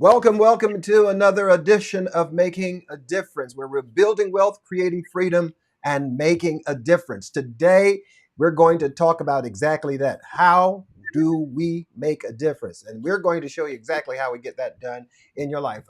Welcome to another edition of Making a Difference, where we're building wealth, creating freedom, and making a difference. Today, we're going to talk about exactly that. How do we make a difference? And we're going to show you exactly how we get that done in your life.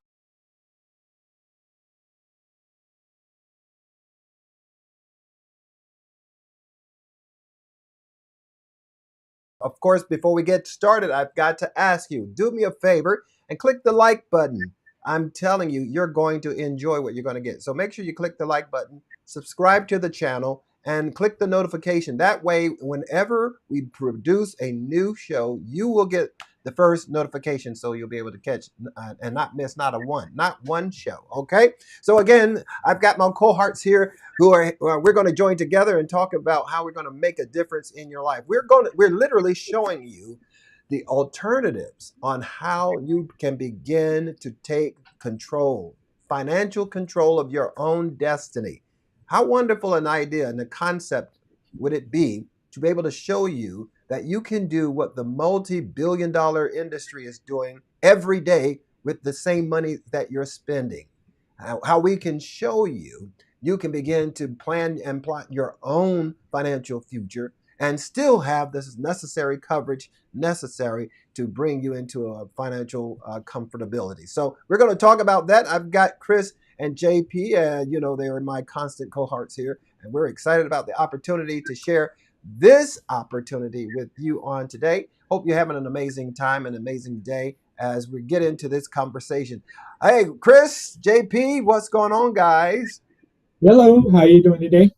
Of course, before we get started, I've got to ask you, do me a favor and click the like button. I'm telling you, you're going to enjoy what you're going to get. So make sure you click the like button, subscribe to the channel, and click the notification. That way, whenever we produce a new show, you will get the first notification, so you'll be able to catch and not miss not one show. Okay. So again, I've got my cohorts here who are we're going to join together and talk about how we're going to make a difference in your life. We're literally showing you the alternatives on how you can begin to take control, financial control of your own destiny. How wonderful an idea and a concept would it be to be able to show you that you can do what the multi-billion-dollar industry is doing every day with the same money that you're spending? How we can show you can begin to plan and plot your own financial future and still have this necessary coverage necessary to bring you into a financial comfortability. So we're going to talk about that. I've got Chris and JP, they are my constant cohorts here, and we're excited about the opportunity to share this opportunity with you on today. Hope you're having an amazing time, an amazing day as we get into this conversation. Hey, Chris, JP, what's going on, guys? Hello, how are you doing today?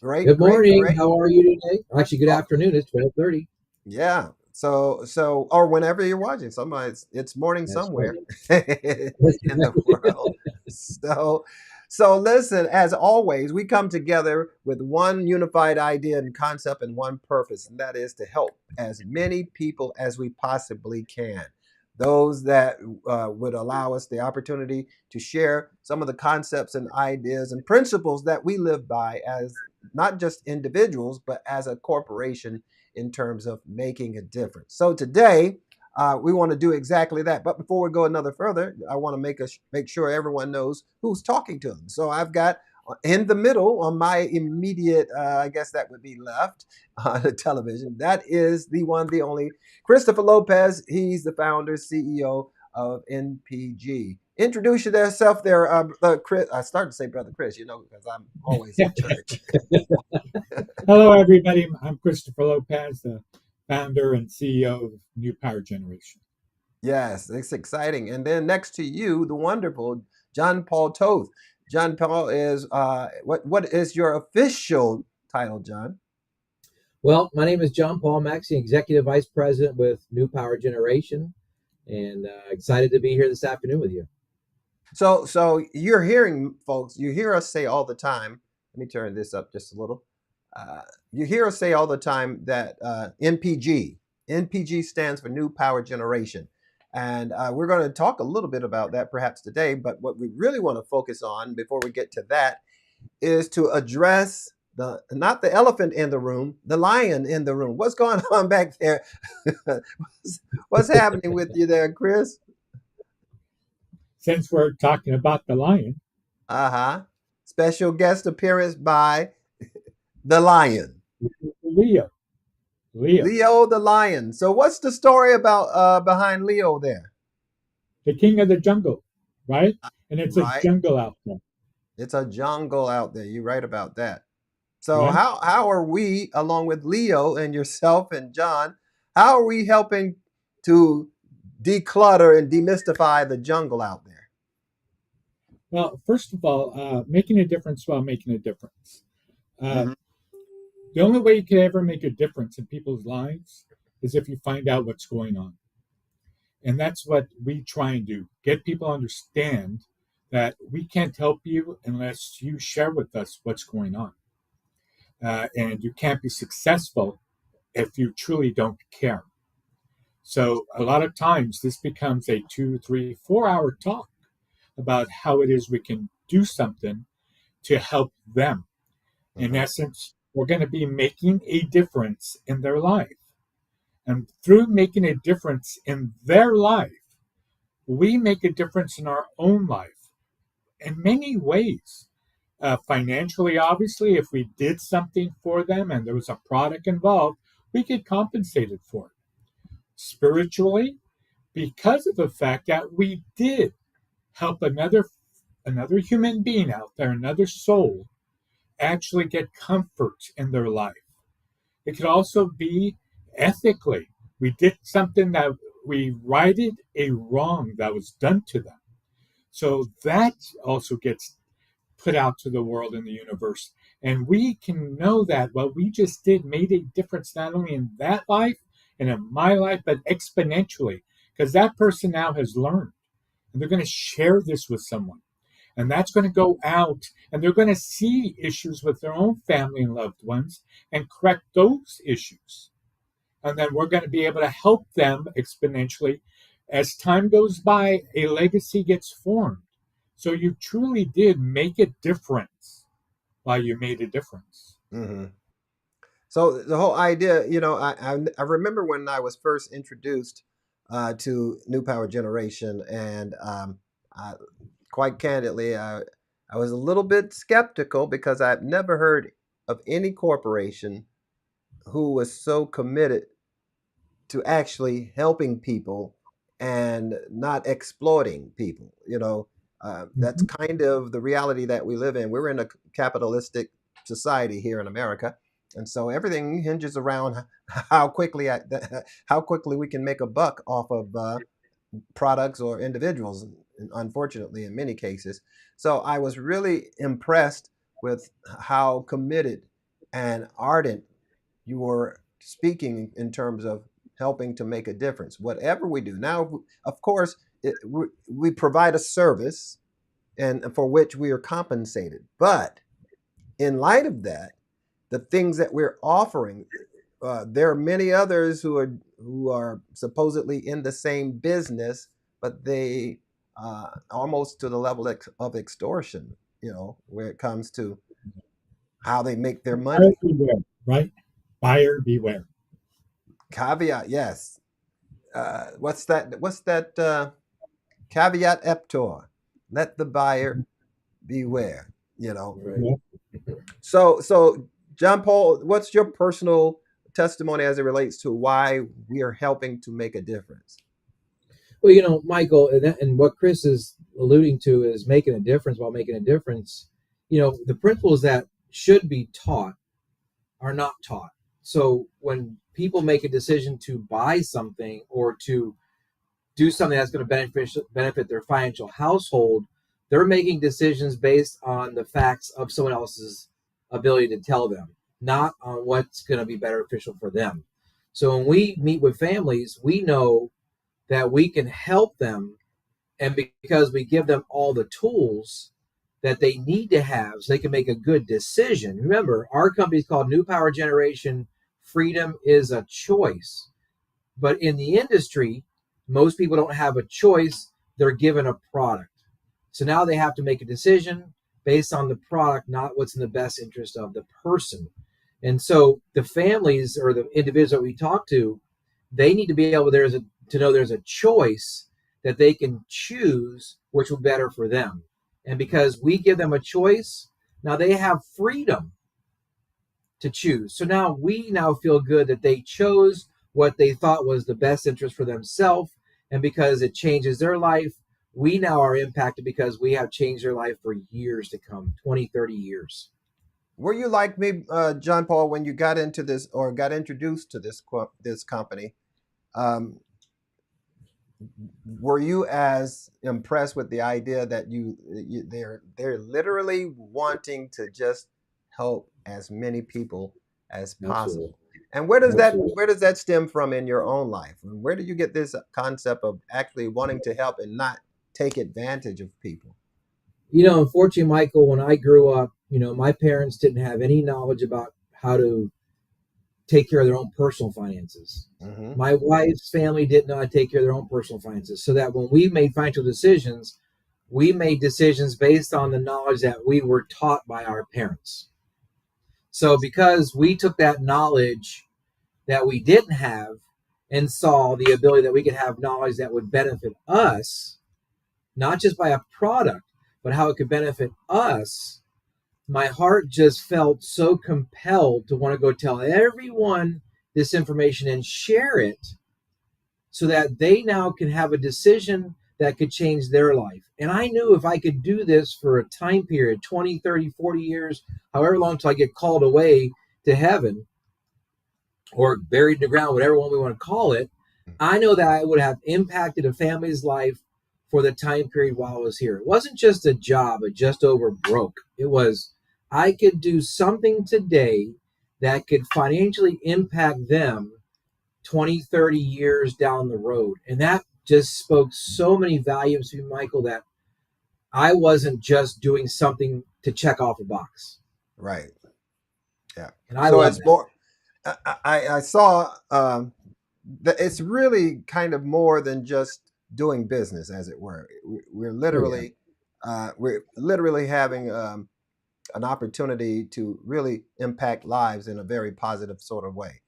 Great, Good great, morning. great. How are you today? Actually, good Oh, afternoon. It's 12:30. yeah. Or whenever you're watching, it's morning That's right. somewhere in the world. So, so listen. As always, we come together with one unified idea and concept and one purpose, and that is to help as many people as we possibly can. Those that would allow us the opportunity to share some of the concepts and ideas and principles that we live by as not just individuals, but as a corporation in terms of making a difference. So today, we want to do exactly that. But before we go another further, I want to make sure everyone knows who's talking to them. So I've got in the middle on my immediate, I guess that would be left on the television. That is the one, the only Christopher Lopez. He's the founder, CEO of NPG. Introduce yourself there, Chris. I started to say Brother Chris, because I'm always in church. Hello, everybody. I'm Christopher Lopez, the founder and CEO of New Power Generation. Yes, it's exciting. And then next to you, the wonderful John Paul Toth. John Paul is what is your official title, John? Well, my name is John Paul Maxey, Executive Vice President with New Power Generation, and excited to be here this afternoon with you. So you're hearing, folks, you hear us say all the time. Let me turn this up just a little. You hear us say all the time that NPG stands for New Power Generation. And we're going to talk a little bit about that perhaps today. But what we really want to focus on before we get to that is to address the not the elephant in the room, the lion in the room. What's going on back there? What's happening with you there, Chris? Since we're talking about the lion, Uh-huh. Special guest appearance by the lion. Leo. Leo, Leo the lion. So what's the story about behind Leo there? the king of the jungle, right? And it's a Right. jungle out there, It's a jungle out there. You're right about that. So right? how are we, along with Leo and yourself and John, how are we helping to declutter and demystify the jungle out there? Well, first of all, making a difference while making a difference. Uh, Hmm. the only way you can ever make a difference in people's lives is if you find out what's going on. And that's what we try and do, get people to understand that we can't help you unless you share with us what's going on. And you can't be successful if you truly don't care. So a lot of times this becomes a 2, 3, 4 hour talk about how it is we can do something to help them. In Hmm. essence, we're going to be making a difference in their life. And through making a difference in their life, we make a difference in our own life in many ways. Financially, obviously, if we did something for them and there was a product involved, we get compensated for it. Spiritually, because of the fact that we did help another human being out there, another soul, actually get comfort in their life. It could also be ethically. We did something that we righted a wrong that was done to them. So that also gets put out to the world and the universe. And we can know that what we just did made a difference not only in that life and in my life, but exponentially, because that person now has learned and they're going to share this with someone. And that's going to go out and they're going to see issues with their own family and loved ones and correct those issues. And then we're going to be able to help them exponentially. As time goes by, a legacy gets formed. So you truly did make a difference while you made a difference. Hmm. So the whole idea, I remember when I was first introduced to New Power Generation, and I, quite candidly, I was a little bit skeptical because I've never heard of any corporation who was so committed to actually helping people and not exploiting people. That's Mhm. kind of the reality that we live in. We're in a capitalistic society here in America, and so everything hinges around how quickly how quickly we can make a buck off of products or individuals. Unfortunately, in many cases, so I was really impressed with how committed and ardent you were speaking in terms of helping to make a difference. Whatever we do now, of course, we provide a service and for which we are compensated. But in light of that, the things that we're offering, there are many others who are supposedly in the same business, but they almost to the level of extortion. Where it comes to how they make their Buyer money. beware, right? Buyer beware. Caveat, yes. What's that? What's that? Caveat emptor. Let the buyer beware. You know. Right. Yeah. So John Paul, what's your personal testimony as it relates to why we are helping to make a difference? Well, Michael, and what Chris is alluding to is making a difference while making a difference. The principles that should be taught are not taught. So when people make a decision to buy something or to do something that's going to benefit their financial household, they're making decisions based on the facts of someone else's ability to tell them, not on what's going to be beneficial for them. So when we meet with families, we know that we can help them, and because we give them all the tools that they need to have so they can make a good decision. Remember, our company is called New Power Generation. Freedom is a choice. But in the industry, most people don't have a choice. They're given a product. So now they have to make a decision based on the product, not what's in the best interest of the person. And so the families or the individuals that we talk to, they need to be able to know there's a choice that they can choose which will be better for them. And because we give them a choice, now they have freedom to choose. So now we now feel good that they chose what they thought was the best interest for themselves. And because it changes their life, we now are impacted because we have changed their life for years to come, 20, 30 years. Were you like me, John Paul, when you got into this or got introduced to this company? Um, were you as impressed with the idea that they're literally wanting to just help as many people as Absolutely. possible? And where does that Absolutely. where does that stem from in your own life? And where do you get this concept of actually wanting to help and not take advantage of people? Unfortunately, Michael, when I grew up, my parents didn't have any knowledge about how to take care of their own personal finances. Hmm. My wife's family didn't know how to take care of their own personal finances. So that when we made financial decisions, we made decisions based on the knowledge that we were taught by our parents. So because we took that knowledge that we didn't have and saw the ability that we could have knowledge that would benefit us, not just by a product, but how it could benefit us, my heart just felt so compelled to want to go tell everyone this information and share it so that they now can have a decision that could change their life. And I knew if I could do this for a time period, 20, 30, 40 years, however long till I get called away to heaven or buried in the ground, whatever one we want to call it, I know that I would have impacted a family's life for the time period while I was here. It wasn't just a job, it just over broke. It was, I could do something today that could financially impact them 20, 30 years down the road. And that just spoke so many values to me, Michael, that I wasn't just doing something to check off a box. Right. Yeah. And I So love it's that. more. I saw that it's really kind of more than just doing business, as it were. Oh, yeah. We're literally having an opportunity to really impact lives in a very positive sort of way,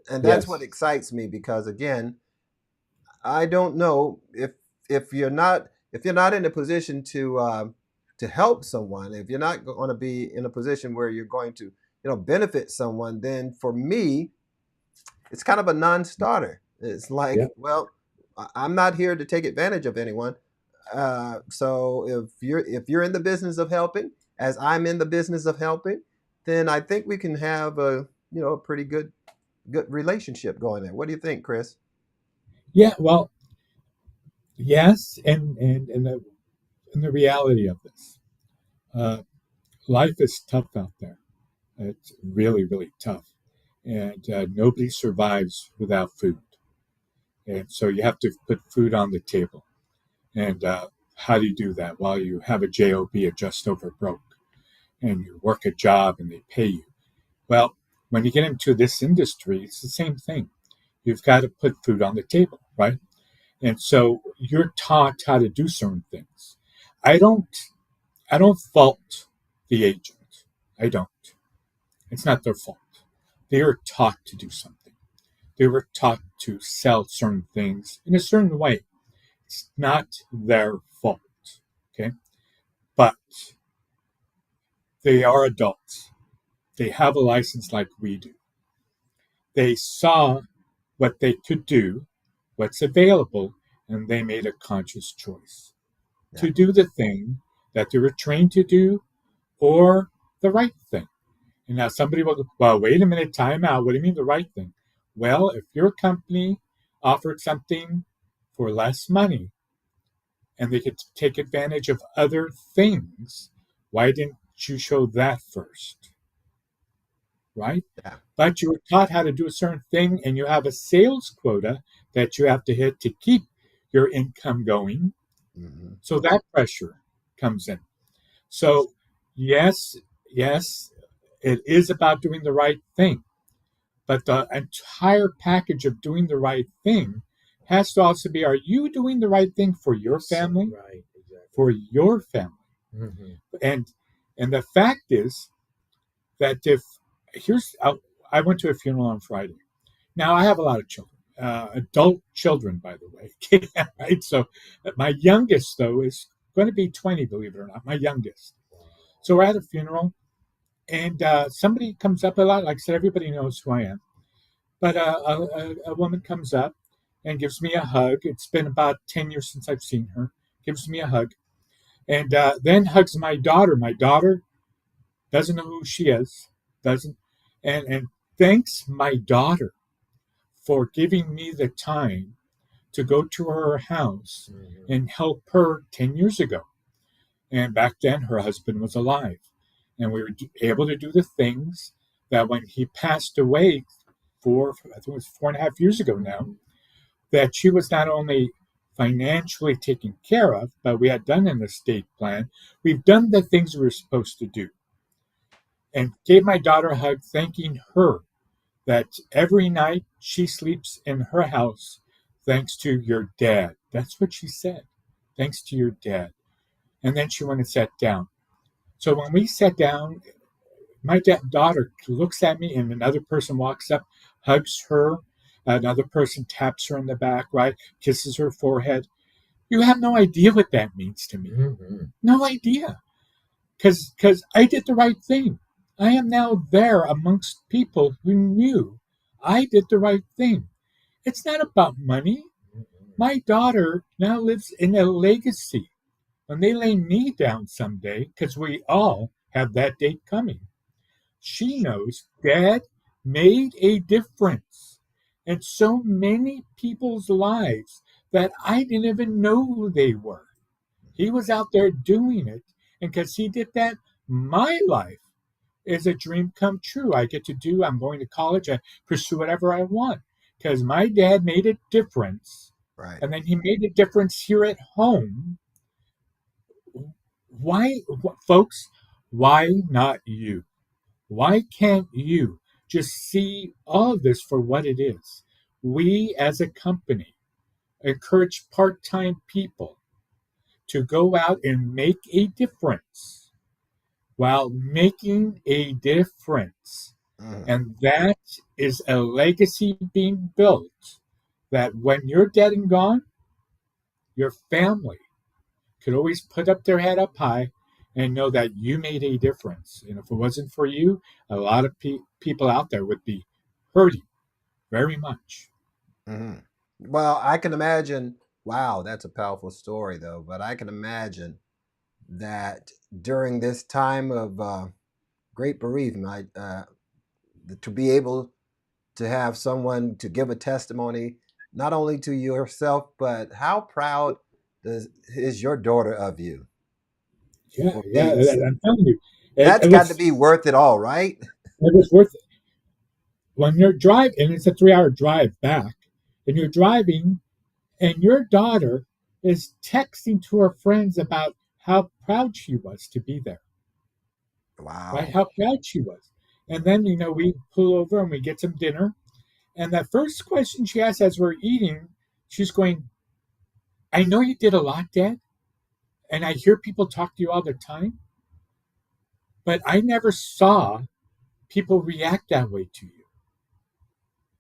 and that's what Yes. excites me because again, I don't know if you're not in a position to help someone, if you're not going to be in a position where you're going to benefit someone, then for me it's kind of a non-starter. It's Yeah. like, well, I'm not here to take advantage of anyone. So if you're in the business of helping, as I'm in the business of helping, then I think we can have a pretty good relationship going there. What do you think, Chris? Yeah, well, yes, and the reality of this, uh, life is tough out there. It's really, really tough, and nobody survives without food. And so you have to put food on the table. And how do you do that? Well, you have a job, a just over broke, and you work a job and they pay you. Well, when you get into this industry, it's the same thing. You've got to put food on the table, right? And so you're taught how to do certain things. I don't I don't fault the agent. I don't. It's not their fault. They are taught to do something. They were taught to sell certain things in a certain way. It's not their fault. Okay. But they are adults. They have a license like we do. They saw what they could do, what's available, and they made a conscious choice Yeah. to do the thing that they were trained to do or the right thing. And now somebody will go, well, wait a minute, time out. What do you mean the right thing? Well, if your company offered something for less money and they could take advantage of other things, why didn't you show that first? Right? Yeah. But you were taught how to do a certain thing and you have a sales quota that you have to hit to keep your income going. Hmm. So that pressure comes in. So, yes, yes, it is about doing the right thing. But the entire package of doing the right thing has to also be, are you doing the right thing for your So, family? right. Exactly. For your family. Mm-hmm. And the fact is that if here's I went to a funeral on Friday. Now I have a lot of children, adult children, by the way. Right. So my youngest though is going to be 20, believe it or not. My youngest. So we're at a funeral, and somebody comes up a lot. Like I said, everybody knows who I am. But a woman comes up and gives me a hug. It's been about 10 years since I've seen her. Gives me a hug, and then hugs my daughter. My daughter doesn't know who she is, doesn't, and thanks my daughter for giving me the time to go to her house Mm-hmm. and help her 10 years ago. And back then, her husband was alive. And we were able to do the things that when he passed away, I think it was 4.5 years ago now, that she was not only financially taken care of, but we had done an estate plan. We've done the things we were supposed to do. And gave my daughter a hug, thanking her that every night she sleeps in her house thanks to your dad. That's what she said. Thanks to your dad. And then she went and sat down. So when we sat down, my daughter looks at me and another person walks up, hugs her, Another person taps her on the back, right? Kisses her forehead. You have no idea what that means to me. Mm-hmm. No idea. Because I did the right thing. I am now there amongst people who knew I did the right thing. It's not about money. My daughter now lives in a legacy. When they lay me down someday, because we all have that date coming, she knows Dad made a difference in so many people's lives that I didn't even know who they were. He was out there doing it. And because he did that, my life is a dream come true. I get to do, I'm going to college, I pursue whatever I want. Because my dad made a difference. Right. And then he made a difference here at home. Why, folks, why not you? Why can't you just see all of this for what it is? We as a company encourage part time people to go out and make a difference while making a difference. Mm. And that is a legacy being built that when you're dead and gone, your family could always put up their head up high and know that you made a difference. And if it wasn't for you, a lot of people out there would be hurting very much. Hmm. Well, I can imagine. Wow, that's a powerful story, though. But I can imagine that during this time of great bereavement, to be able to have someone to give a testimony, not only to yourself, but how proud is your daughter of you Yeah, for yeah, being. I'm telling you, That's got to be worth it all, right? it was worth it. When you're driving, and it's a 3 hour drive back, and you're driving, and your daughter is texting to her friends about how proud she was to be there, right? Wow. How proud she was. And then, we pull over and we get some dinner. And the first question she asks as we're eating, she's going, I know you did a lot, Dad. And I hear people talk to you all the time, but I never saw people react that way to you.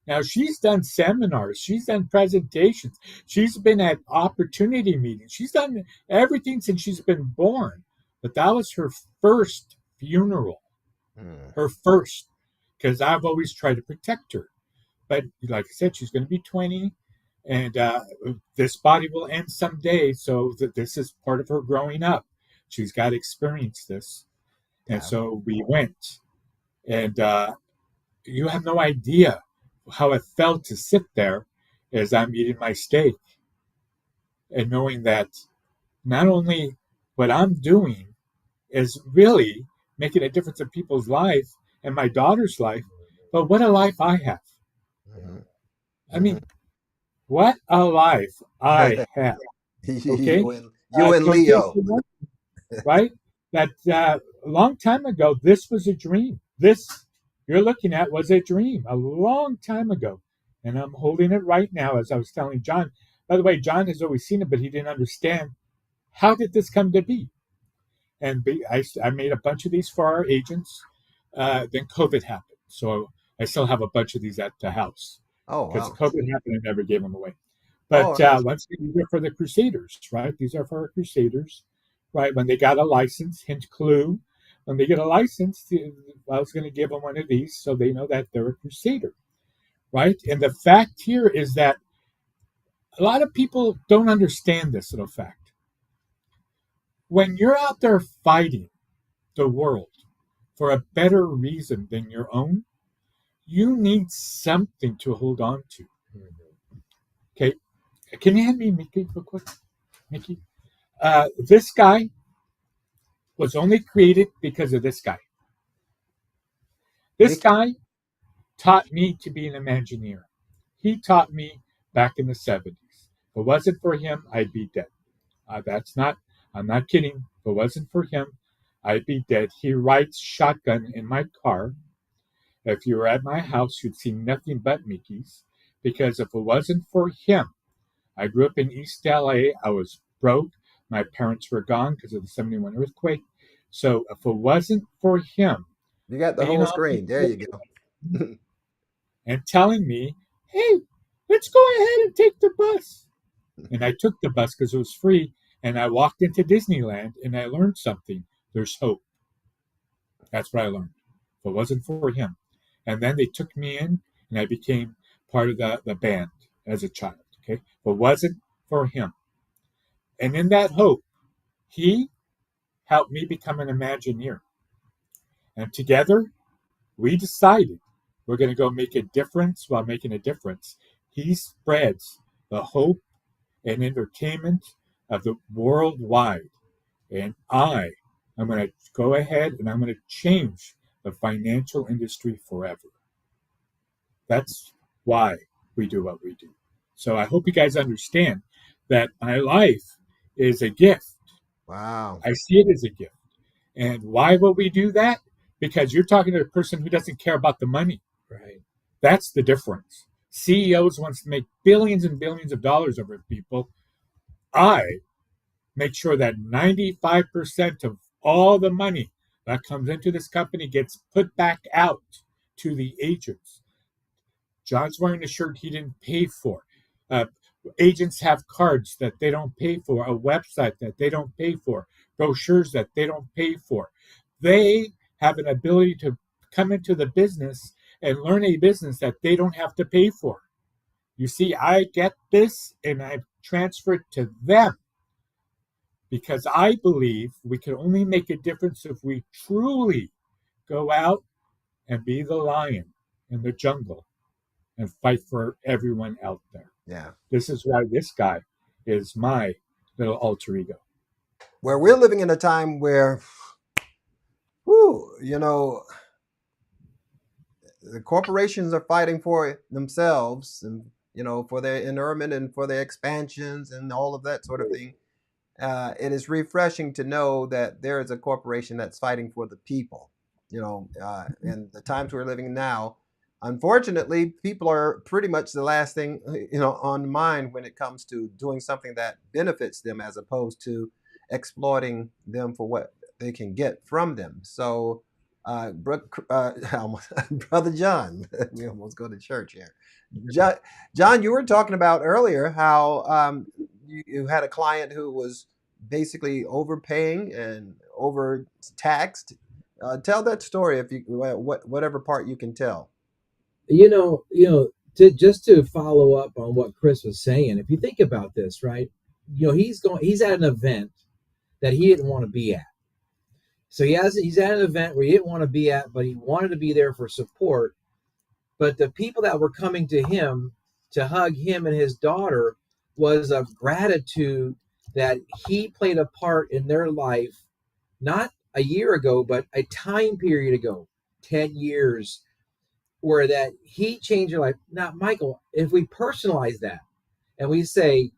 Now, she's done seminars, she's done presentations, she's been at opportunity meetings, she's done everything since she's been born. But that was her first funeral, Mm. her first, because I've always tried to protect her. But like I said, she's going to be 20, and this body will end someday. So this is part of her growing up. She's got to experience this. And Yeah. so we went, and you have no idea how it felt to sit there as I'm eating my steak and knowing that not only what I'm doing is really making a difference in people's life and my daughter's life, but what a life I have. Hmm. I Hmm. mean, what a life I have. Okay, You and compared Leo. to what, right? That a long time ago, this was a dream. This you're looking at was a dream a long time ago, and I'm holding it right now. As I was telling John, by the way, John has always seen it, but he didn't understand how did this come to be. And I made a bunch of these for our agents. Then COVID happened, so I still have a bunch of these at the house Oh because wow. COVID happened and never gave them away. Oh, But once again, these are for the Crusaders, right? These are for our Crusaders, right? When they got a license, hint clue, when they get a license, I was going to give them one of these so they know that they're a Crusader, right? And the fact here is that a lot of people don't understand this little fact. When you're out there fighting the world for a better reason than your own, you need something to hold on to. Okay, can you hand me Mickey real quick, Mickey? This guy was only created because of this guy. This Mickey. guy taught me to be an Imagineer. He taught me back in the 70s. If it wasn't for him, I'd be dead. That's not, I'm not kidding. If it wasn't for him, I'd be dead. He rides shotgun in my car. If you were at my house, you'd see nothing but Mickey's. Because if it wasn't for him, I grew up in East LA. I was broke. My parents were gone because of the 71 earthquake. So if it wasn't for him You got the being whole on the screen. There you go. and telling me, hey, let's go ahead and take the bus. And I took the bus because it was free. And I walked into Disneyland and I learned something. There's hope. That's what I learned. If it wasn't for him. And then they took me in and I became part of the band as a child. Okay. If it wasn't for him. And in that hope, he helped me become an Imagineer. And together, we decided we're going to go make a difference while making a difference. He spreads the hope and entertainment of the worldwide. And I am going to go ahead and I'm going to change the financial industry forever. That's why we do what we do. So I hope you guys understand that my life is a gift. Wow. I see it as a gift. And why will we do that? Because you're talking to a person who doesn't care about the money. Right. That's the difference. CEOs wants to make billions and billions of dollars over people. I make sure that 95% of all the money that comes into this company gets put back out to the agents. John's wearing a shirt he didn't pay for. Uh, Agents have cards that they don't pay for, a website that they don't pay for, brochures that they don't pay for. They have an ability to come into the business and learn a business that they don't have to pay for. You see, I get this and I transfer it to them because I believe we can only make a difference if we truly go out and be the lion in the jungle and fight for everyone out there. Yeah. This is why this guy is my little alter ego. Where we're living in a time where, whew, the corporations are fighting for themselves and, for their inurement and for their expansions and all of that sort of thing. It is refreshing to know that there is a corporation that's fighting for the people. And the times we're living now, unfortunately, people are pretty much the last thing on mind when it comes to doing something that benefits them, as opposed to exploiting them for what they can get from them. So, brother John, we almost go to church here. John, John, you were talking about earlier how you had a client who was basically overpaying and overtaxed. Tell that story if you whatever part you can tell. Just to follow up on what Chris was saying, if you think about this, right? He's at an event that he didn't want to be at. So he's at an event where he didn't want to be at, but he wanted to be there for support. But the people that were coming to him to hug him and his daughter was of gratitude that he played a part in their life, not a year ago, but a time period ago, 10 years, where that he changed their life. Now, Michael, if we personalize that and we say,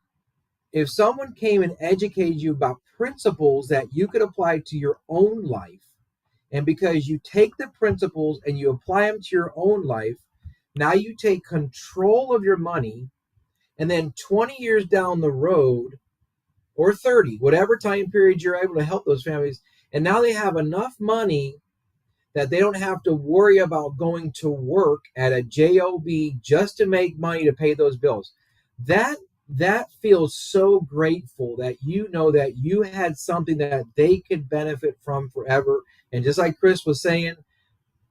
if someone came and educated you about principles that you could apply to your own life, and because you take the principles and you apply them to your own life, now you take control of your money, and then 20 years down the road, or 30, whatever time period you're able to help those families, and now they have enough money that they don't have to worry about going to work at a job just to make money to pay those bills. That feels so grateful that you know that you had something that they could benefit from forever. And just like Chris was saying,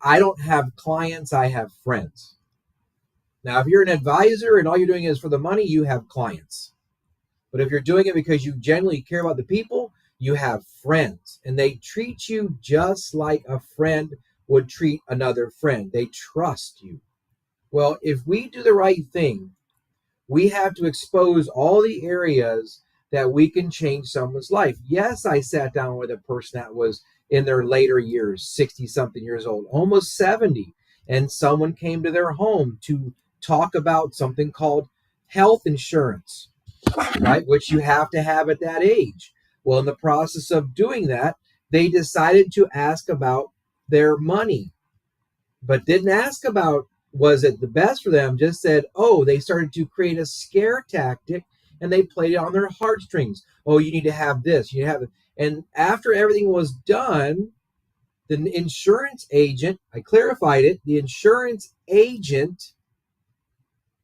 I don't have clients, I have friends. Now, if you're an advisor and all you're doing is for the money, you have clients. But if you're doing it because you genuinely care about the people, you have friends. And they treat you just like a friend would treat another friend. They trust you. Well, if we do the right thing, we have to expose all the areas that we can change someone's life. Yes, I sat down with a person that was in their later years, 60 something years old, almost 70, and someone came to their home to talk about something called health insurance, right? Which you have to have at that age. Well, in the process of doing that, they decided to ask about their money, but didn't ask about was it the best for them, just said, oh, they started to create a scare tactic and they played it on their heartstrings. Oh, you need to have this, you have it. And after everything was done, the insurance agent, I clarified it, the insurance agent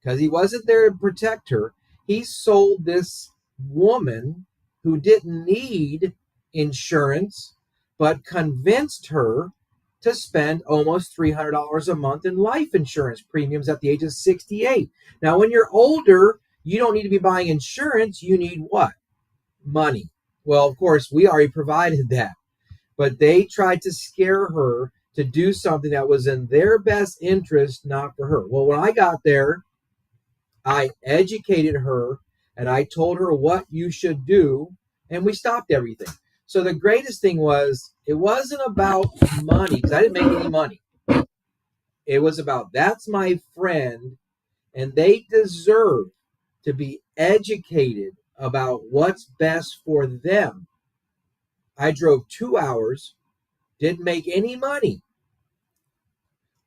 because he wasn't there to protect her. He sold this woman who didn't need insurance, but convinced her to spend almost $300 a month in life insurance premiums at the age of 68. Now, when you're older, you don't need to be buying insurance. You need what? Money. Well, of course, we already provided that, but they tried to scare her to do something that was in their best interest, not for her. Well, when I got there, I educated her and I told her what you should do, and we stopped everything. So the greatest thing was it wasn't about money because I didn't make any money. It was about that's my friend, and they deserve to be educated about what's best for them. I drove 2 hours, didn't make any money.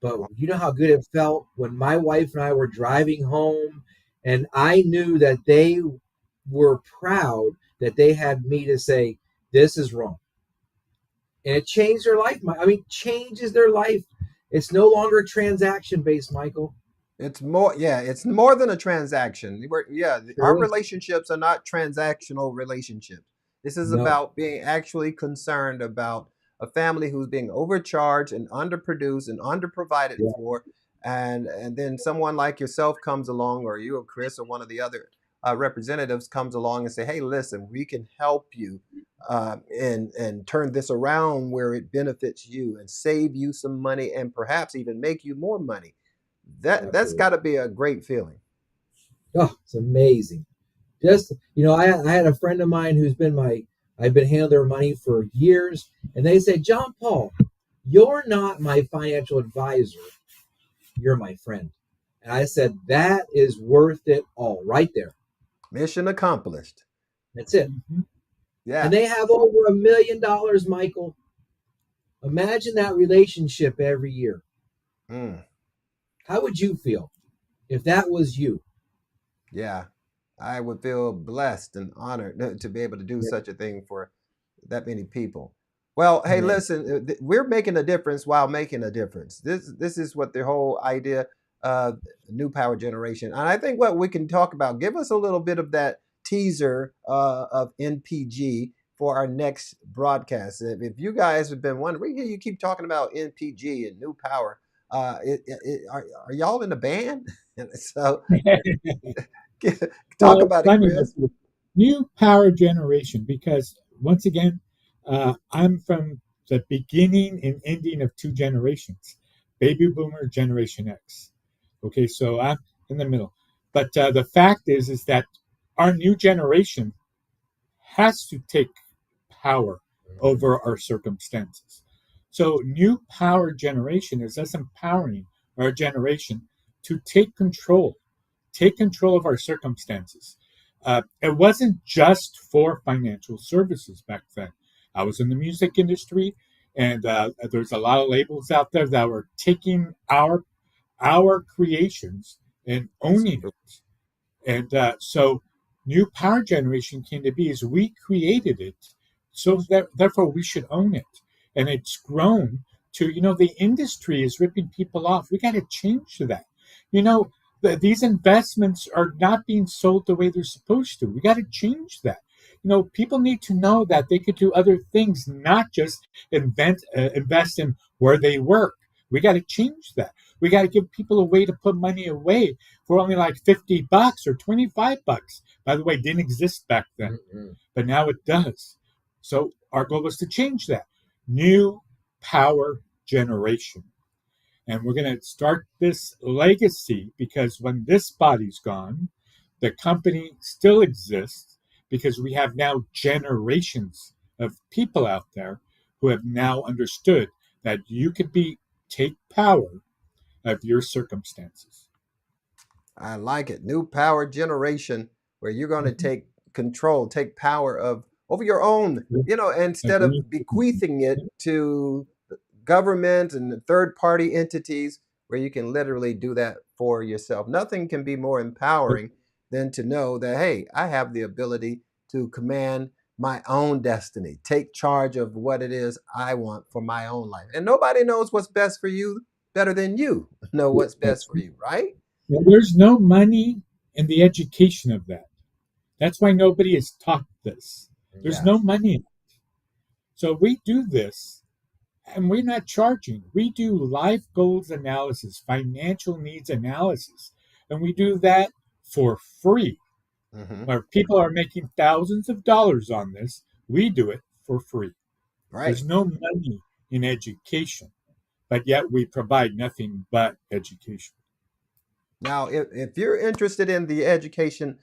But you know how good it felt when my wife and I were driving home and I knew that they were proud that they had me to say, this is wrong. And it changed their life. I mean, changes their life. It's no longer transaction based, Michael. It's more, yeah, it's more than a transaction. Yeah, our Sure is. relationships are not transactional relationships. This is No. about being actually concerned about a family who's being overcharged and underproduced and underprovided Yeah, for, and then someone like yourself comes along, or you or Chris or one of the other representatives comes along and say, "Hey, listen, we can help you." And turn this around where it benefits you and save you some money and perhaps even make you more money. That's absolutely. got to be a great feeling. Oh, it's amazing. Just, I had a friend of mine I've been handling their money for years, and they said, John Paul, you're not my financial advisor, you're my friend. And I said, that is worth it all right there. Mission accomplished. That's it. Mhm. And Yeah. they have over $1 million, Michael. Imagine that relationship every year. Mm, How would you feel if that was you? yeah. I would feel blessed and honored to be able to do Yeah, such a thing for that many people. Well, hey, man. listen, we're making a difference while making a difference. This is what the whole idea of new power generation. And I think what we can talk about, give us a little bit of that teaser of NPG for our next broadcast. If you guys have been wondering, we hear you keep talking about NPG and new power. Are y'all in the band? So talk Well, about it, funny enough, Chris. new power generation, because once again, I'm from the beginning and ending of two generations, baby boomer, Generation X. Okay, so I'm in the middle. But the fact is that our new generation has to take power Mhm. over our circumstances. So, new power generation is us empowering our generation to take control of our circumstances. It wasn't just for financial services back then. I was in the music industry, and there's a lot of labels out there that were taking our creations and That's owning true. it. And so new power generation came to be as we created it. So that, therefore we should own it. And it's grown to, the industry is ripping people off. We got to change that. You know, these investments are not being sold the way they're supposed to. We got to change that. People need to know that they could do other things, not just invest in where they work. We got to change that. We got to give people a way to put money away for only like $50 or $25. By the way, didn't exist back then, Mm-mm. but now it does. So our goal is to change that. New power generation. And we're going to start this legacy because when this body's gone, the company still exists because we have now generations of people out there who have now understood that you could take power of your circumstances. I like it. New power generation where you're going to Mhm. take control, take power of over your own, Yeah, instead agree. of bequeathing it to government and third party entities where you can literally do that for yourself. Nothing can be more empowering than to know that, hey, I have the ability to command my own destiny, take charge of what it is I want for my own life. And nobody knows what's best for you better than you know what's best That's for you, right? Well, there's no money in the education of that. That's why nobody is taught this. There's no Yes. money in it. So we do this and we're not charging. We do life goals analysis, financial needs analysis, and we do that for free. Hmm. Where people are making thousands of dollars on this, we do it for free. Right. There's no money in education, but yet we provide nothing but education. Now, if you're interested in the education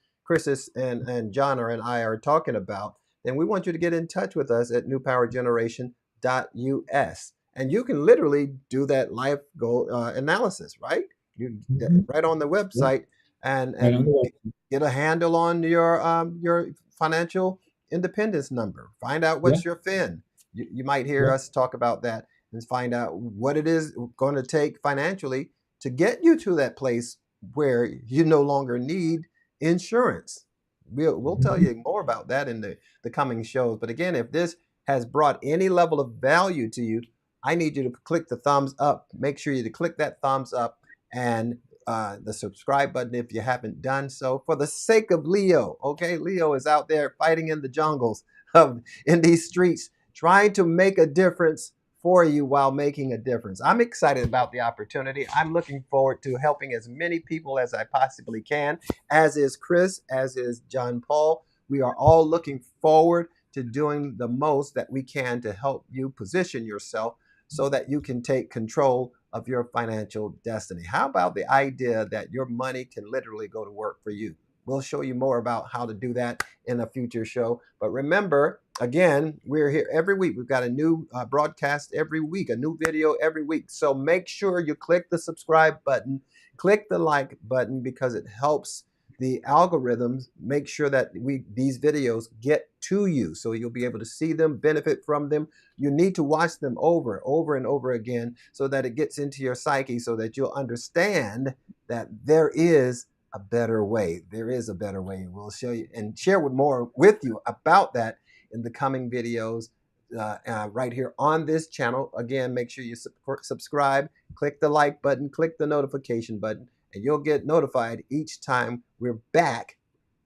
and John and I are talking about, then we want you to get in touch with us at newpowergeneration.us. And you can literally do that life goal analysis, right? Mm-hmm. Right on the Yeah, website right on and the web. get a handle on your financial independence number. Find out Yeah, what's your fin. You might hear yeah. us talk about that and find out what it is going to take financially to get you to that place where you no longer need insurance. We'll tell Mm-hmm. you more about that in the coming shows. But again, if this has brought any level of value to you, I need you to click the thumbs up. Make sure you to click that thumbs up and the subscribe button if you haven't done so. For the sake of Leo, okay? Leo is out there fighting in the jungles of in these streets, trying to make a difference for you while making a difference. I'm excited about the opportunity. I'm looking forward to helping as many people as I possibly can, as is Chris, as is John Paul. We are all looking forward to doing the most that we can to help you position yourself so that you can take control of your financial destiny. How about the idea that your money can literally go to work for you? We'll show you more about how to do that in a future show. But remember, again, we're here every week. We've got a new broadcast every week, a new video every week. So make sure you click the subscribe button, click the like button because it helps the algorithms make sure that these videos get to you so you'll be able to see them, benefit from them. You need to watch them over and over again so that it gets into your psyche so that you'll understand that there is a better way. There is a better way. We'll show you and share more with you about that in the coming videos right here on this channel. Again, make sure you subscribe, click the like button, click the notification button, and you'll get notified each time we're back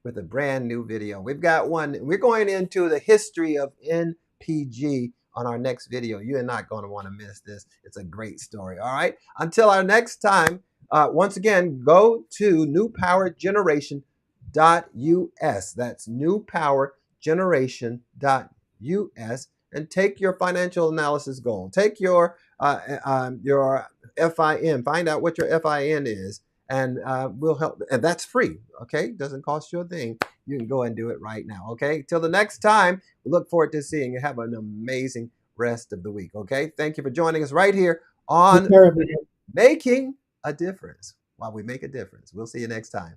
with a brand new video. We've got one. We're going into the history of NPG on our next video. You're not going to want to miss this. It's a great story. All right. Until our next time, once again, go to newpowergeneration.us. That's newpowergeneration.us and take your financial analysis goal. Take your FIN. Find out what your FIN is, and we'll help. And that's free. Okay, doesn't cost you a thing. You can go and do it right now. Okay. Till the next time, we look forward to seeing you. Have an amazing rest of the week. Okay. Thank you for joining us right here Take on care, everyone. Making a Difference. While we make a difference, we'll see you next time.